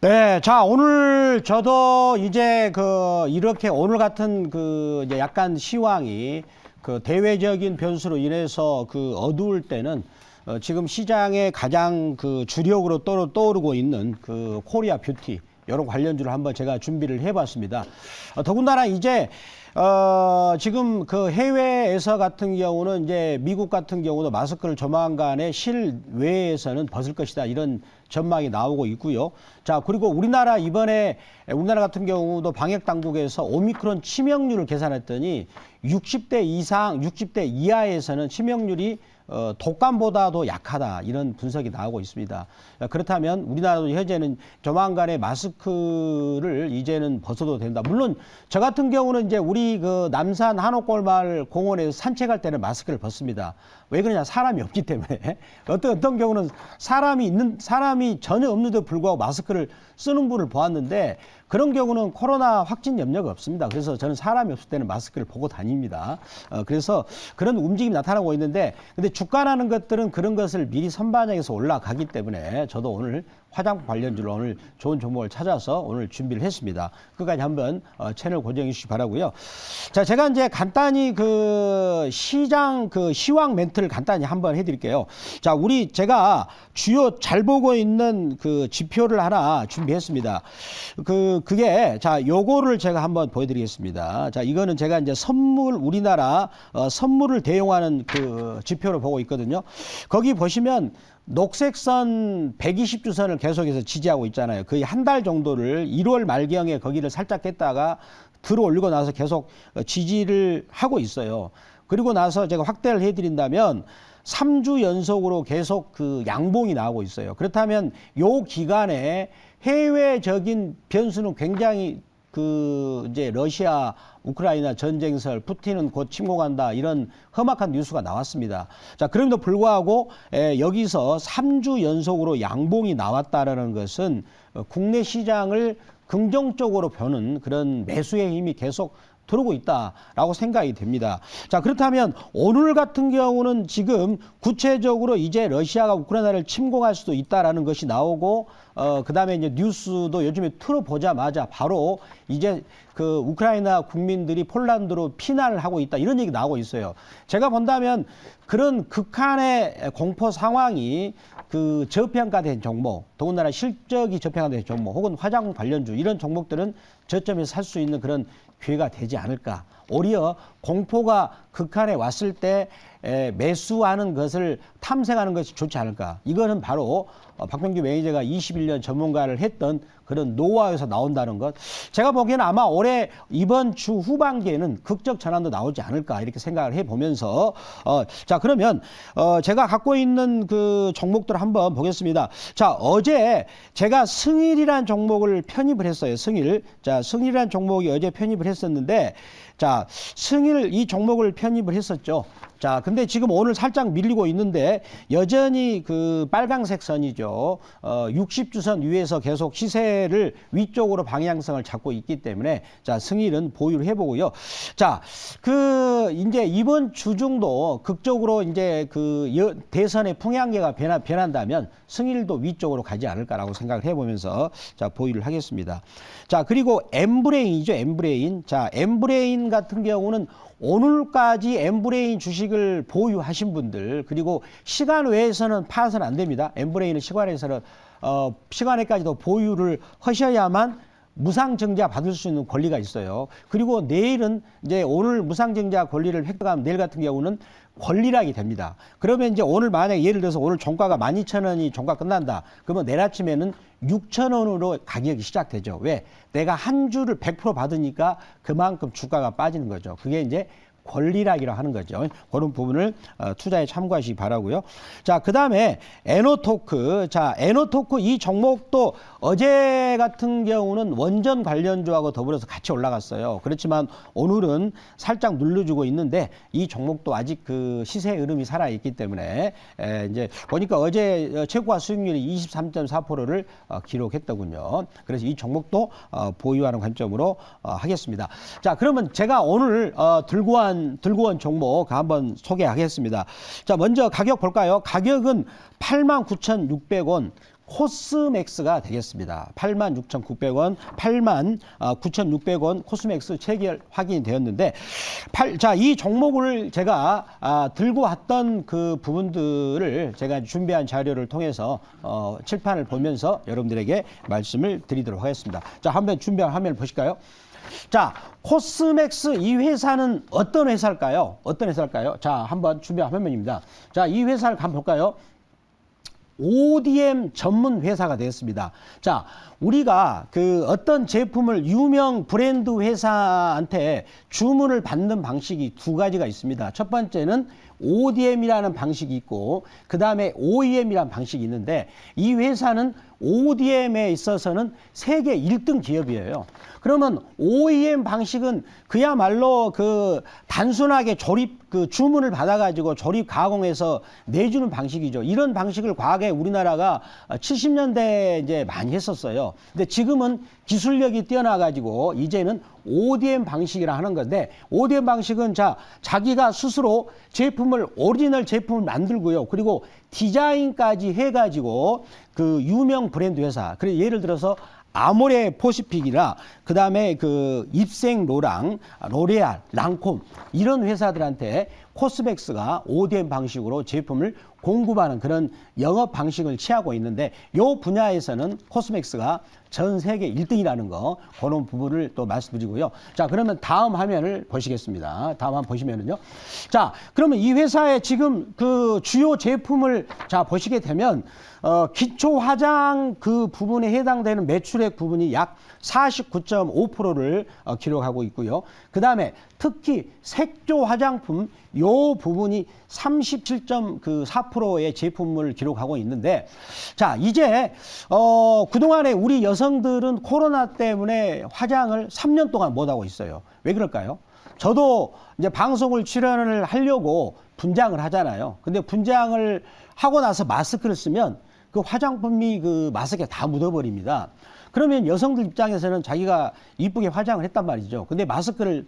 네, 자, 오늘 저도 이제 이렇게 오늘 같은 이제 약간 시황이 대외적인 변수로 인해서 어두울 때는 지금 시장에 가장 주력으로 떠오르고 있는 코리아 뷰티 이런 관련주를 한번 제가 준비를 해봤습니다. 더군다나 이제 지금 해외에서 같은 경우는 이제 미국 같은 경우도 마스크를 조만간에 실외에서는 벗을 것이다 이런 전망이 나오고 있고요. 자, 그리고 우리나라 같은 경우도 방역 당국에서 오미크론 치명률을 계산했더니 60대 이상, 60대 이하에서는 치명률이 독감보다도 약하다 이런 분석이 나오고 있습니다. 그렇다면 우리나라도 현재는 조만간에 마스크를 이제는 벗어도 된다. 물론 저 같은 경우는 이제 우리 남산 한옥골마을 공원에서 산책할 때는 마스크를 벗습니다. 왜 그러냐? 사람이 없기 때문에. 어떤 경우는 사람이 전혀 없는데도 불구하고 마스크를 쓰는 분을 보았는데 그런 경우는 코로나 확진 염려가 없습니다. 그래서 저는 사람이 없을 때는 마스크를 보고 다닙니다. 그래서 그런 움직임이 나타나고 있는데 근데 주가라는 것들은 그런 것을 미리 선반영해서 올라가기 때문에 저도 오늘 화장품 관련주로 오늘 좋은 종목을 찾아서 오늘 준비를 했습니다. 끝까지 한번 채널 고정해 주시기 바라고요. 자, 제가 이제 간단히 시장 시황 멘트를 간단히 한번 해드릴게요. 자, 제가 주요 잘 보고 있는 지표를 하나 준비했습니다. 그게 자, 요거를 제가 한번 보여드리겠습니다. 자, 이거는 제가 이제 우리나라 선물을 대용하는 지표를 보고 있거든요. 거기 보시면 녹색선 120주선을 계속해서 지지하고 있잖아요. 거의 한 달 정도를 1월 말경에 거기를 살짝 깼다가 들어 올리고 나서 계속 지지를 하고 있어요. 그리고 나서 제가 확대를 해드린다면 3주 연속으로 계속 양봉이 나오고 있어요. 그렇다면 요 기간에 해외적인 변수는 굉장히 이제 러시아 우크라이나 전쟁설 푸틴은 곧 침공한다 이런 험악한 뉴스가 나왔습니다. 자, 그럼에도 불구하고 여기서 3주 연속으로 양봉이 나왔다라는 것은 국내 시장을 긍정적으로 보는 그런 매수의 힘이 계속 들어오고 있다라고 생각이 됩니다. 자, 그렇다면 오늘 같은 경우는 지금 구체적으로 이제 러시아가 우크라이나를 침공할 수도 있다라는 것이 나오고 그다음에 이제 뉴스도 요즘에 틀어보자마자 바로 이제 우크라이나 국민들이 폴란드로 피난을 하고 있다 이런 얘기 나오고 있어요. 제가 본다면 그런 극한의 공포 상황이 저평가된 종목, 더군다나 실적이 저평가된 종목 혹은 화장품 관련주 이런 종목들은 저점에서 살 수 있는 그런 기회가 되지 않을까. 오히려 공포가 극한에 왔을 때 매수하는 것을 탐색하는 것이 좋지 않을까. 이거는 바로 박병규 매니저가 21년 전문가를 했던 그런 노하우에서 나온다는 것. 제가 보기에는 아마 이번 주 후반기에는 극적 전환도 나오지 않을까 이렇게 생각을 해보면서 자, 그러면 제가 갖고 있는 종목들 한번 보겠습니다. 자, 어제 제가 승일이라는 종목을 편입을 했어요. 자, 승일이라는 종목이 어제 편입을 했었는데 자, 이 종목을 편입을 했었죠. 자, 근데 지금 오늘 살짝 밀리고 있는데 여전히 빨강색 선이죠. 60주선 위에서 계속 시세를 위쪽으로 방향성을 잡고 있기 때문에 자, 승일은 보유를 해보고요. 자, 이제 이번 주 정도 극적으로 이제 대선의 풍향계가 변한다면 승일도 위쪽으로 가지 않을까라고 생각을 해보면서 자, 보유를 하겠습니다. 자, 그리고 엠브레인이죠. 엠브레인. 자, 엠브레인 같은 경우는 오늘까지 엠브레인 주식을 보유하신 분들 그리고 시간 외에서는 팔아서는 안 됩니다. 엠브레인은 시간에까지도 보유를 하셔야만 무상증자 받을 수 있는 권리가 있어요. 그리고 내일은 이제 오늘 무상증자 권리를 획득하면 내일 같은 경우는 권리락이 됩니다. 그러면 이제 오늘 만약에 예를 들어서 오늘 종가가 12,000원이 종가 끝난다. 그러면 내일 아침에는 6,000원으로 가격이 시작되죠. 왜? 내가 한 주를 100% 받으니까 그만큼 주가가 빠지는 거죠. 그게 이제 권리락이라고 하는 거죠. 그런 부분을 투자에 참고하시기 바라고요. 자, 그다음에 에너토크. 자, 에너토크 이 종목도 어제 같은 경우는 원전 관련주하고 더불어서 같이 올라갔어요. 그렇지만 오늘은 살짝 눌러주고 있는데 이 종목도 아직 시세 흐름이 살아 있기 때문에 이제 보니까 어제 최고가 수익률이 23.4%를 기록했더군요. 그래서 이 종목도 보유하는 관점으로 하겠습니다. 자, 그러면 제가 오늘 들고 온 종목 한번 소개하겠습니다. 자, 먼저 가격 볼까요? 가격은 89,600원. 코스맥스가 되겠습니다. 86,900원, 89,600원 코스맥스 체결 확인이 되었는데, 자, 이 종목을 제가 들고 왔던 그 부분들을 제가 준비한 자료를 통해서 칠판을 보면서 여러분들에게 말씀을 드리도록 하겠습니다. 자, 한번 준비한 화면을 보실까요? 자, 코스맥스 이 회사는 어떤 회사일까요? 어떤 회사일까요? 자, 한번 준비한 화면입니다. 자, 이 회사를 한번 볼까요? ODM 전문 회사가 되었습니다. 자, 우리가 그 어떤 제품을 유명 브랜드 회사한테 주문을 받는 방식이 두 가지가 있습니다. 첫 번째는 ODM이라는 방식이 있고, 그 다음에 OEM이라는 방식이 있는데, 이 회사는 ODM에 있어서는 세계 1등 기업이에요. 그러면 OEM 방식은 그야말로 그 단순하게 조립 그 주문을 받아가지고 조립 가공해서 내주는 방식이죠. 이런 방식을 과거에 우리나라가 70년대에 이제 많이 했었어요. 근데 지금은 기술력이 뛰어나가지고 이제는 ODM 방식이라 하는 건데, ODM 방식은 자기가 스스로 제품을 오리지널 제품을 만들고요. 그리고 디자인까지 해가지고 그 유명 브랜드 회사, 그래서 예를 들어서 아모레 포시픽이나 그다음에 그 입생 로랑, 로레알, 랑콤 이런 회사들한테 코스맥스가 ODM 방식으로 제품을 공급하는 그런 영업 방식을 취하고 있는데, 이 분야에서는 코스맥스가 전 세계 1등이라는 거, 그런 부분을 또 말씀드리고요. 자, 그러면 다음 화면을 보시겠습니다. 다음 화면 보시면은요. 자, 그러면 이 회사의 지금 그 주요 제품을 보시게 되면, 기초 화장 그 부분에 해당되는 매출액 부분이 약 49.5%를 기록하고 있고요. 그 다음에 특히 색조 화장품 요 부분이 37.4%의 제품을 기록하고 있는데, 자, 이제 그동안에 우리 여성들은 코로나 때문에 화장을 3년 동안 못 하고 있어요. 왜 그럴까요? 저도 이제 방송을 출연을 하려고 분장을 하잖아요. 근데 분장을 하고 나서 마스크를 쓰면 그 화장품이 그 마스크에 다 묻어버립니다. 그러면 여성들 입장에서는 자기가 이쁘게 화장을 했단 말이죠. 근데 마스크를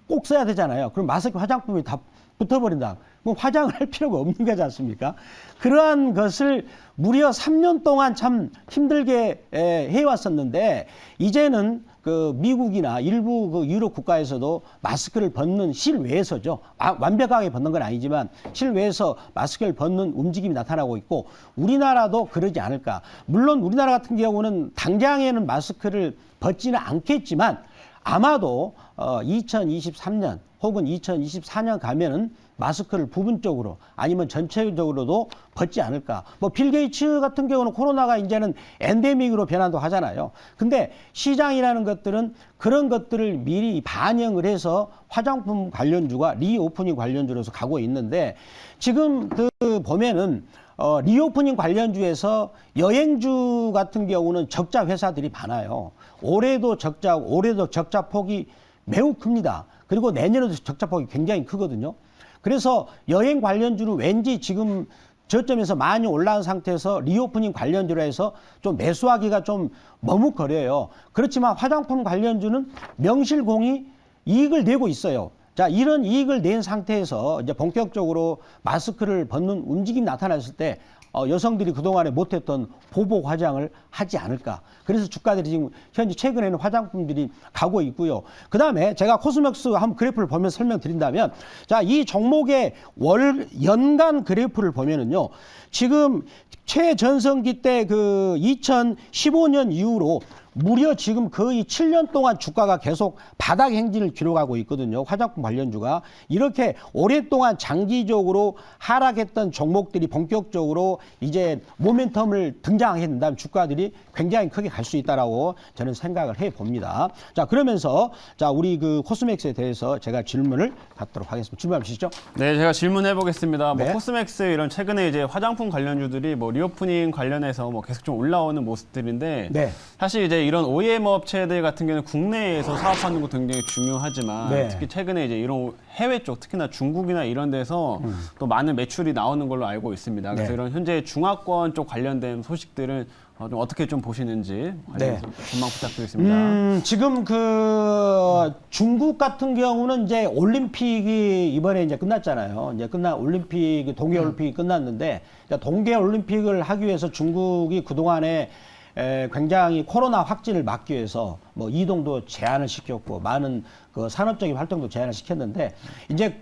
꼭 써야 되잖아요. 그럼 마스크 화장품이 다 붙어버린다. 그럼 화장을 할 필요가 없는 거지 않습니까? 그러한 것을 무려 3년 동안 참 힘들게 해왔었는데, 이제는 그 미국이나 일부 그 유럽 국가에서도 마스크를 벗는 실외에서죠. 완벽하게 벗는 건 아니지만 실외에서 마스크를 벗는 움직임이 나타나고 있고, 우리나라도 그러지 않을까. 물론 우리나라 같은 경우는 당장에는 마스크를 벗지는 않겠지만, 아마도 2023년 혹은 2024년 가면은 마스크를 부분적으로 아니면 전체적으로도 벗지 않을까. 뭐 빌 게이츠 같은 경우는 코로나가 이제는 엔데믹으로 변환도 하잖아요. 근데 시장이라는 것들은 그런 것들을 미리 반영을 해서 화장품 관련주가 리오프닝 관련주로서 가고 있는데, 지금 그 보면은 리오프닝 관련주에서 여행주 같은 경우는 적자 회사들이 많아요. 올해도 적자 폭이 매우 큽니다. 그리고 내년에도 적자 폭이 굉장히 크거든요. 그래서 여행 관련주는 왠지 지금 저점에서 많이 올라온 상태에서 리오프닝 관련주로 해서 좀 매수하기가 좀 머뭇거려요. 그렇지만 화장품 관련주는 명실공히 이익을 내고 있어요. 자, 이런 이익을 낸 상태에서 이제 본격적으로 마스크를 벗는 움직임이 나타났을 때 여성들이 그동안에 못했던 보복 화장을 하지 않을까. 그래서 주가들이 지금 현재 최근에는 화장품들이 가고 있고요. 그 다음에 제가 코스맥스 한번 그래프를 보면서 설명드린다면, 자, 이 종목의 연간 그래프를 보면은요, 지금 최전성기 때 그 2015년 이후로 무려 지금 거의 7년 동안 주가가 계속 바닥 행진을 기록하고 있거든요. 화장품 관련주가. 이렇게 오랫동안 장기적으로 하락했던 종목들이 본격적으로 이제 모멘텀을 등장하게 된다면 주가들이 굉장히 크게 갈 수 있다라고 저는 생각을 해 봅니다. 자, 그러면서 자, 우리 그 코스맥스에 대해서 제가 질문을 받도록 하겠습니다. 질문 주시죠. 네, 제가 질문해 보겠습니다. 네. 뭐 코스맥스 이런 최근에 이제 화장품 관련주들이 뭐 리오프닝 관련해서 뭐 계속 좀 올라오는 모습들인데, 네. 사실 이제 이런 OEM 업체들 같은 경우는 국내에서 사업하는 것도 굉장히 중요하지만, 네. 특히 최근에 이제 이런 해외 쪽, 특히나 중국이나 이런 데서 또 많은 매출이 나오는 걸로 알고 있습니다. 그래서 네. 이런 현재 중화권 쪽 관련된 소식들은 좀 어떻게 좀 보시는지 네. 전망 부탁드리겠습니다. 지금 그 중국 같은 경우는 이제 올림픽이 이번에 이제 끝났잖아요. 이제 올림픽, 동계올림픽이 끝났는데 동계올림픽을 하기 위해서 중국이 그동안에 굉장히 코로나 확진을 막기 위해서 뭐 이동도 제한을 시켰고 많은 그 산업적인 활동도 제한을 시켰는데 이제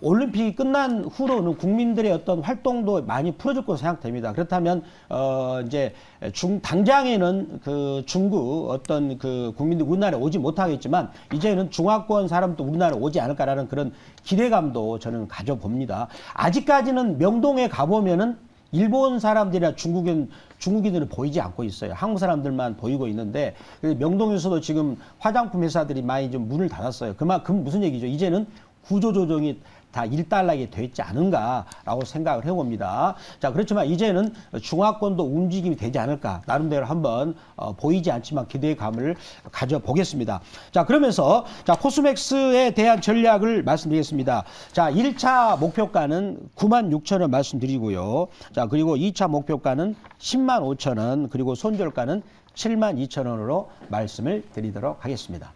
올림픽이 끝난 후로는 국민들의 어떤 활동도 많이 풀어질 것으로 생각됩니다. 그렇다면 이제 당장에는 그 중국 어떤 그 국민들이 우리나라에 오지 못하겠지만 이제는 중화권 사람도 우리나라에 오지 않을까라는 그런 기대감도 저는 가져봅니다. 아직까지는 명동에 가보면은 일본 사람들이나 중국인들은 보이지 않고 있어요. 한국 사람들만 보이고 있는데 명동에서도 지금 화장품 회사들이 많이 좀 문을 닫았어요. 그만큼 무슨 얘기죠? 이제는 구조조정이 다 일단락이 됐지 않은가라고 생각을 해봅니다. 자, 그렇지만 이제는 중화권도 움직임이 되지 않을까. 나름대로 한번 보이지 않지만 기대감을 가져보겠습니다. 자, 그러면서 자, 코스맥스에 대한 전략을 말씀드리겠습니다. 자, 1차 목표가는 96,000원 말씀드리고요. 자, 그리고 2차 목표가는 105,000원, 그리고 손절가는 72,000원으로 말씀을 드리도록 하겠습니다.